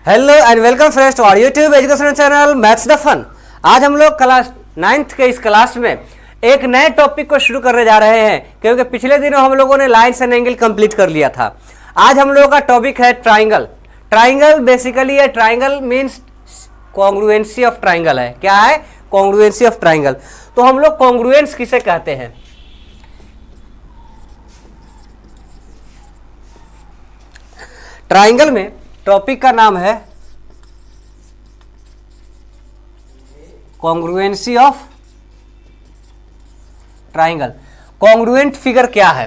Hello and welcome friends to our YouTube education channel maths the fun. आज हम लोग class 9th के इस क्लास में एक नए टॉपिक को शुरू करने जा रहे हैं, क्योंकि पिछले दिनों हम लोगों ने लाइन्स एंड एंगल कंप्लीट कर लिया था। आज हम लोगों का टॉपिक है ट्राइंगल। ट्राइंगल बेसिकली है, triangle means congruency of triangle है। क्या है? Congruency of triangle. तो हम लोग कॉन्ग्रुएंस किसे कहते हैं? ट्राइंगल में टॉपिक का नाम है congruency of triangle. Congruent figure क्या है?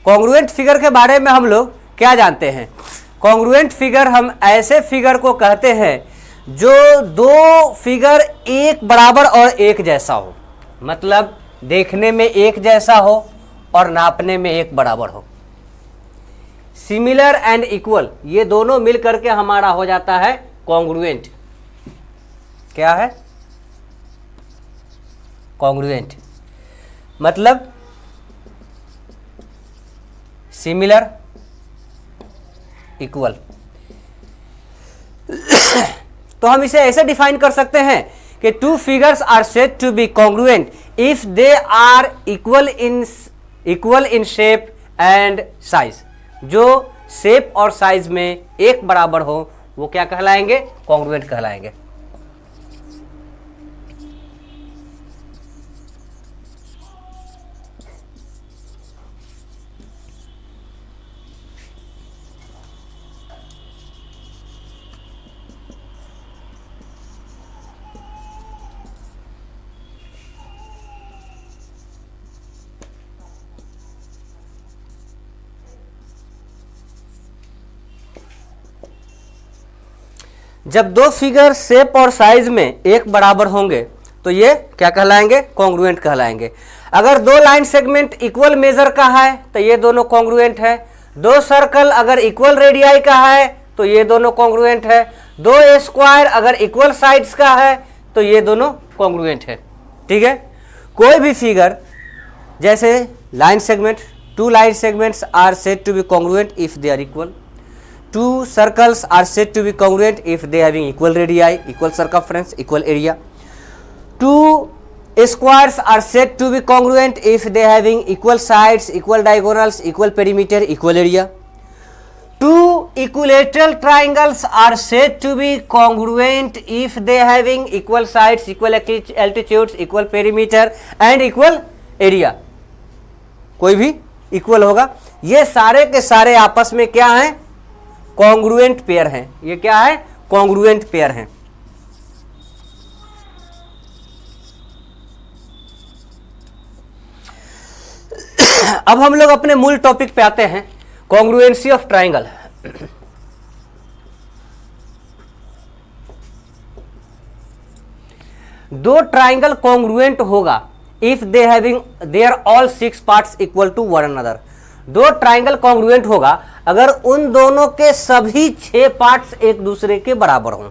कॉन्ग्रुएंट फिगर के बारे में हम लोग क्या जानते हैं? कॉन्ग्रुएंट फिगर हम ऐसे फिगर को कहते हैं जो दो फिगर एक बराबर और एक जैसा हो, मतलब देखने में एक जैसा हो और नापने में एक बराबर हो। सिमिलर एंड इक्वल, ये दोनों मिल करके हमारा हो जाता है कॉन्ग्रुएंट। क्या है? कॉन्ग्रुएंट मतलब सिमिलर इक्वल। तो हम इसे ऐसे डिफाइन कर सकते हैं कि two figures are said to be congruent if they are equal in shape and size. जो शेप और साइज में एक बराबर हो वो क्या कहलाएंगे? कॉन्ग्रुएंट कहलाएंगे। जब दो फिगर शेप और साइज में एक बराबर होंगे तो ये क्या कहलाएंगे? कॉन्ग्रुएंट कहलाएंगे। अगर दो लाइन सेगमेंट इक्वल मेजर का है तो ये दोनों कॉन्ग्रुएंट है। दो सर्कल अगर इक्वल रेडियाई का है तो ये दोनों कॉन्ग्रुएंट है। दो स्क्वायर अगर इक्वल साइड्स का है तो ये दोनों कॉन्ग्रुएंट है। ठीक है। कोई भी फिगर जैसे line segment, two line segments are said to be congruent if they are equal. Two circles are said to be congruent if they having equal radii, equal circumference, equal area. Two squares are said to be congruent if they having equal sides, equal diagonals, equal perimeter, equal area. Two equilateral triangles are said to be congruent if they having equal sides, equal altitudes, equal perimeter and equal area. कोई भी equal होगा। ये सारे के सारे आपस में क्या हैं? कॉन्ग्रुएंट पेयर हैं। ये क्या है? कॉन्ग्रुएंट पेयर हैं। अब हम लोग अपने मूल टॉपिक पे आते हैं, कॉन्ग्रुएंसी ऑफ ट्राइंगल। दो ट्राइंगल कॉन्ग्रुएंट होगा if they having their all 6 parts equal to one another. दो ट्राइंगल कॉन्ग्रुएंट होगा अगर उन दोनों के सभी 6 पार्ट्स एक दूसरे के बराबर हों।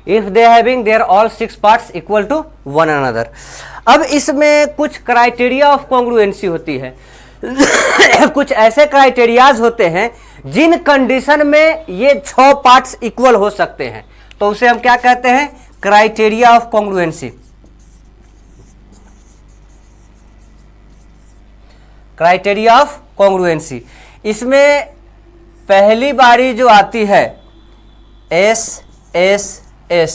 If they having their all 6 parts equal to one another. अब इसमें कुछ क्राइटेरिया ऑफ कॉन्ग्रुएंसी होती है। कुछ ऐसे क्राइटेरियाज होते हैं जिन कंडीशन में ये 6 पार्ट्स इक्वल हो सकते हैं, तो उसे हम क्या कहते हैं? Criteria of congruency. Criteria of congruency. इसमें पहली बारी जो आती है एस एस एस।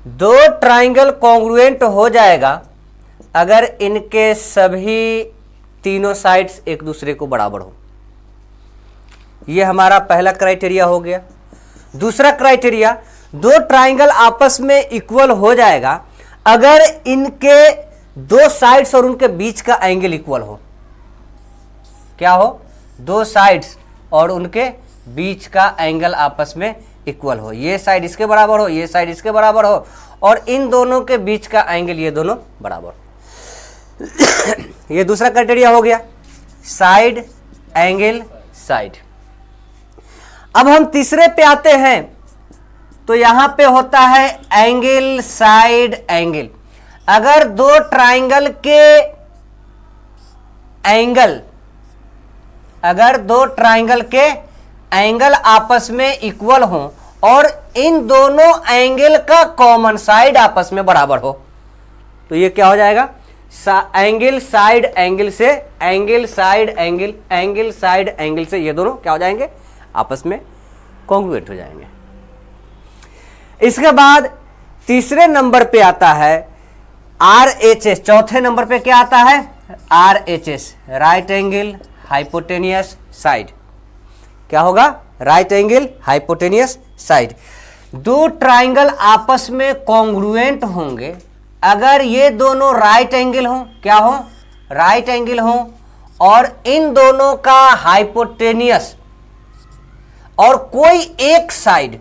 दो ट्राइंगल कॉन्ग्रुएंट हो जाएगा अगर इनके सभी तीनों साइड्स एक दूसरे को बराबर हो। यह हमारा पहला क्राइटेरिया हो गया। दूसरा क्राइटेरिया, दो ट्राइंगल आपस में इक्वल हो जाएगा अगर इनके दो साइड्स और उनके बीच का एंगल इक्वल हो। क्या हो? दो साइड्स और उनके बीच का एंगल आपस में इक्वल हो, ये साइड इसके बराबर हो, ये साइड इसके बराबर हो, और इन दोनों के बीच का एंगल ये दोनों बराबर हो। ये दूसरा क्राइटेरिया हो गया, साइड एंगल साइड। अब हम तीसरे पे आते हैं, तो यहां पे होता है एंगल साइड एंगल। अगर दो ट्राइंगल के एंगल, अगर दो ट्राइंगल के एंगल आपस में इक्वल हो और इन दोनों एंगल का कॉमन साइड आपस में बराबर हो, तो ये क्या हो जाएगा, एंगल साइड एंगल से, angle side angle, angle side angle से ये दोनों क्या हो जाएंगे, आपस में कॉन्ग्रुएंट हो जाएंगे। इसके बाद तीसरे नंबर पे आता है RHS। चौथे नंबर पे क्या आता है, RHS, right angle hypotenuse side. क्या होगा, राइट एंगल हाइपोटेनियस साइड। दो ट्राइंगल आपस में कॉन्ग्रुएंट होंगे अगर ये दोनों राइट एंगल हो, क्या हो, राइट एंगल हो, और इन दोनों का हाइपोटेनियस और कोई एक साइड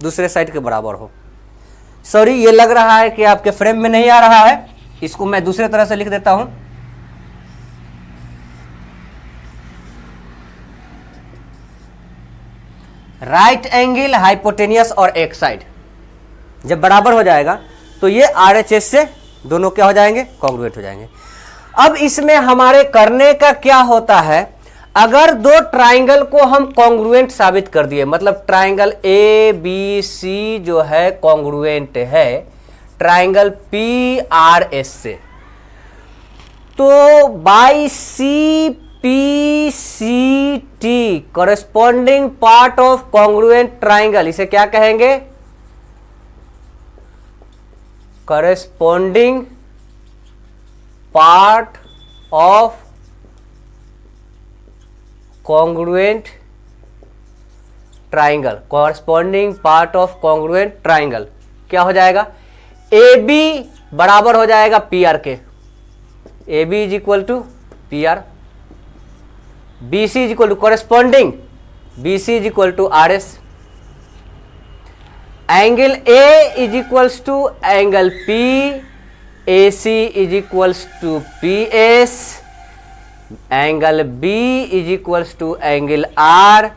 दूसरे साइड के बराबर हो। सॉरी, ये लग रहा है कि आपके फ्रेम में नहीं आ रहा है, इसको मैं दूसरे तरह से लिख देता हूं। राइट एंगल हाइपोटेनियस और एक साइड जब बराबर हो जाएगा तो ये RHS से दोनों क्या हो जाएंगे, कॉन्ग्रुएंट हो जाएंगे। अब इसमें हमारे करने का क्या होता है, अगर दो ट्राइंगल को हम कॉन्ग्रुएंट साबित कर दिए, मतलब ट्राइंगल ABC जो है कॉन्ग्रुएंट है ट्राइंगल PRS से, तो by CPCT corresponding part of congruent triangle, इसे क्या कहेंगे, corresponding part of congruent triangle, corresponding part of congruent triangle क्या हो जाएगा, AB बराबर हो जाएगा PR के, AB is equal to PR, BC is equal to corresponding, BC is equal to RS, angle A is equals to angle P, AC is equals to PS, angle B is equals to angle R,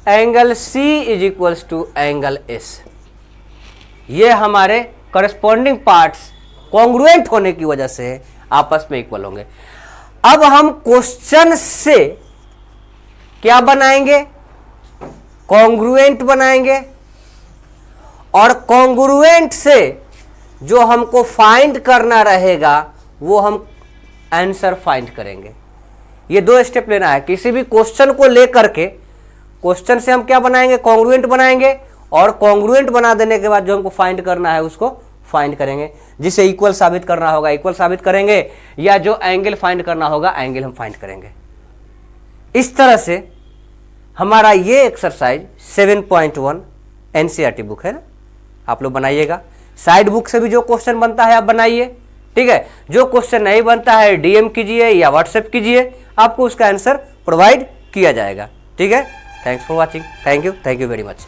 angle C is equals to angle S। ये हमारे corresponding parts congruent होने की वजह से आपस में equal होंगे। अब हम क्वेश्चन से क्या बनाएंगे, कॉन्ग्रुएंट बनाएंगे, और कॉन्ग्रुएंट से जो हमको फाइंड करना रहेगा वो हम आंसर फाइंड करेंगे। ये दो स्टेप लेना है, किसी भी क्वेश्चन को लेकर के क्वेश्चन से हम क्या बनाएंगे, कॉन्ग्रुएंट बनाएंगे, और कॉन्ग्रुएंट बना देने के बाद जो हमको फाइंड करना है उसको फाइंड करेंगे, जिसे इक्वल साबित करना होगा इक्वल साबित करेंगे, या जो एंगल फाइंड करना होगा एंगल हम फाइंड करेंगे। इस तरह से हमारा ये एक्सरसाइज 7.1 NCERT बुक है ना, आप लोग बनाइएगा। साइड बुक से भी जो क्वेश्चन बनता है आप बनाइए, ठीक है। जो क्वेश्चन नहीं बनता है DM कीजिए या व्हाट्सएप कीजिए, आपको उसका आंसर प्रोवाइड किया जाएगा, ठीक है। Thanks for watching, thank you very much.